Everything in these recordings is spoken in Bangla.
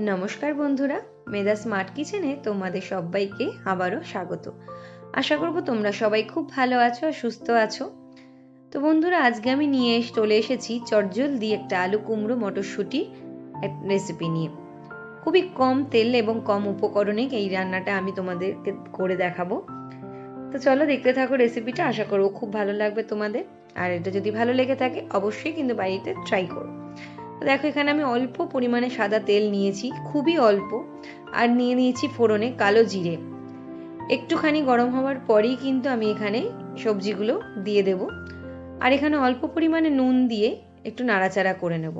নমস্কার বন্ধুরা, মেধা স্মার্ট কিচেনে তোমাদের সবাইকে আবারও স্বাগত। আশা করব তোমরা সবাই খুব ভালো আছো আর সুস্থ আছো। তো বন্ধুরা, আজকে আমি চলে এসেছি চটজলদি একটা আলু কুমড়ো মটরশুঁটি রেসিপি নিয়ে। খুবই কম তেল এবং কম উপকরণে এই রান্নাটা আমি তোমাদেরকে করে দেখাবো। তো চলো দেখতে থাকো রেসিপিটা, আশা করবো খুব ভালো লাগবে তোমাদের। আর এটা যদি ভালো লেগে থাকে অবশ্যই কিন্তু বাড়িতে ট্রাই করো। দেখো, এখানে আমি অল্প পরিমাণে সাদা তেল নিয়েছি, খুবই অল্প। আর নিয়েছি ফোড়নে কালো জিরে। একটুখানি গরম হওয়ার পরেই কিন্তু আমি এখানে সবজিগুলো দিয়ে দেব। আর এখানে অল্প পরিমাণে নুন দিয়ে একটু নাড়াচাড়া করে নেব।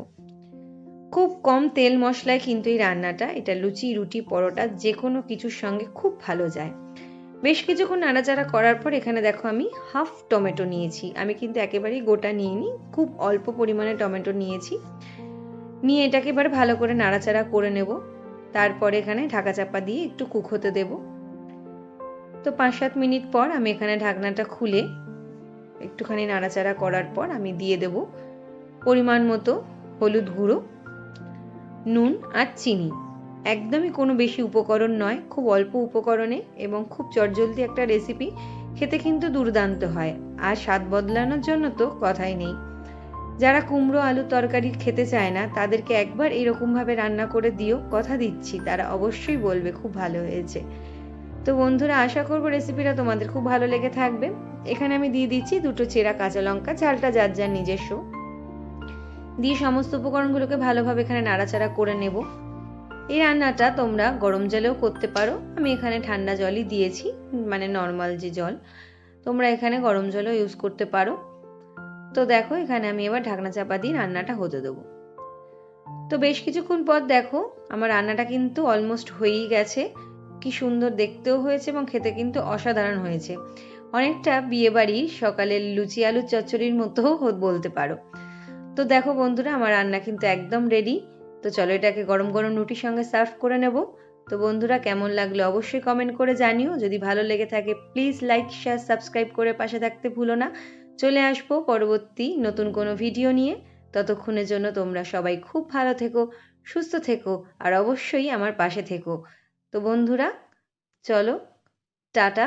খুব কম তেল মশলায় কিন্তু এই রান্নাটা, এটা লুচি, রুটি, পরোটা যে কোনো কিছুর সঙ্গে খুব ভালো যায়। বেশ কিছুক্ষণ নাড়াচাড়া করার পর এখানে দেখো আমি হাফ টমেটো নিয়েছি। আমি কিন্তু একেবারেই গোটা নিইনি, খুব অল্প পরিমাণে টমেটো নিয়েছি। নিয়ে এটাকে এবার ভালো করে নাড়াচাড়া করে নেব। তারপরে এখানে ঢাকা চাপা দিয়ে একটু কুক হতে দেব। তো 5-7 মিনিট পর আমি এখানে ঢাকনাটা খুলে একটুখানি নাড়াচাড়া করার পর আমি দিয়ে দেব পরিমাণ মতো হলুদ গুঁড়ো, নুন আর চিনি। একদমই কোনো বেশি উপকরণ নয়, খুব অল্প উপকরণে এবং খুব চটজলদি একটা রেসিপি। খেতে কিন্তু দুর্দান্ত হয়, আর স্বাদ বদলানোর জন্য তো কথাই নেই। যারা কুমড়ো আলু তরকারি খেতে চায় না তাদেরকে একবার এরকমভাবে রান্না করে দিও, কথা দিচ্ছি তারা অবশ্যই বলবে খুব ভালো হয়েছে। তো বন্ধুরা, আশা করবো রেসিপিটা তোমাদের খুব ভালো লেগে থাকবে। এখানে আমি দিয়ে দিচ্ছি 2টো চেরা কাঁচা লঙ্কা, ঝালটা যার যার নিজস্ব। দিয়ে সমস্ত উপকরণগুলোকে ভালোভাবে এখানে নাড়াচাড়া করে নেব। এই রান্নাটা তোমরা গরম জলেও করতে পারো, আমি এখানে ঠান্ডা জলই দিয়েছি, মানে নর্মাল যে জল। তোমরা এখানে গরম জলও ইউজ করতে পারো। তো দেখো, এখানে আমি এবার ঢাকনা চাপা দিয়ে রান্নাটা হতে দেবো। তো বেশ কিছুক্ষণ পর দেখো আমার রান্নাটা কিন্তু অলমোস্ট হয়েই গেছে। কি সুন্দর দেখতেও হয়েছে এবং খেতে কিন্তু অসাধারণ হয়েছে। অনেকটা বিয়েবাড়ির সকালের লুচি আলুর চচ্চড়ির মতো বলতে পারো। তো দেখো বন্ধুরা, আমার রান্না কিন্তু একদম রেডি। তো চলো এটাকে গরম গরম রুটির সঙ্গে সার্ভ করে নেব। তো বন্ধুরা, কেমন লাগলো অবশ্যই কমেন্ট করে জানিও। যদি ভালো লেগে থাকে প্লিজ লাইক, শেয়ার, সাবস্ক্রাইব করে পাশে থাকতে ভুলো না। চলে আসবো পরবর্তী নতুন কোনো ভিডিও নিয়ে। ততক্ষণের জন্য তোমরা সবাই খুব ভালো থেকো, সুস্থ থেকো, আর অবশ্যই আমার পাশে থেকো। তো বন্ধুরা, চলো, টাটা।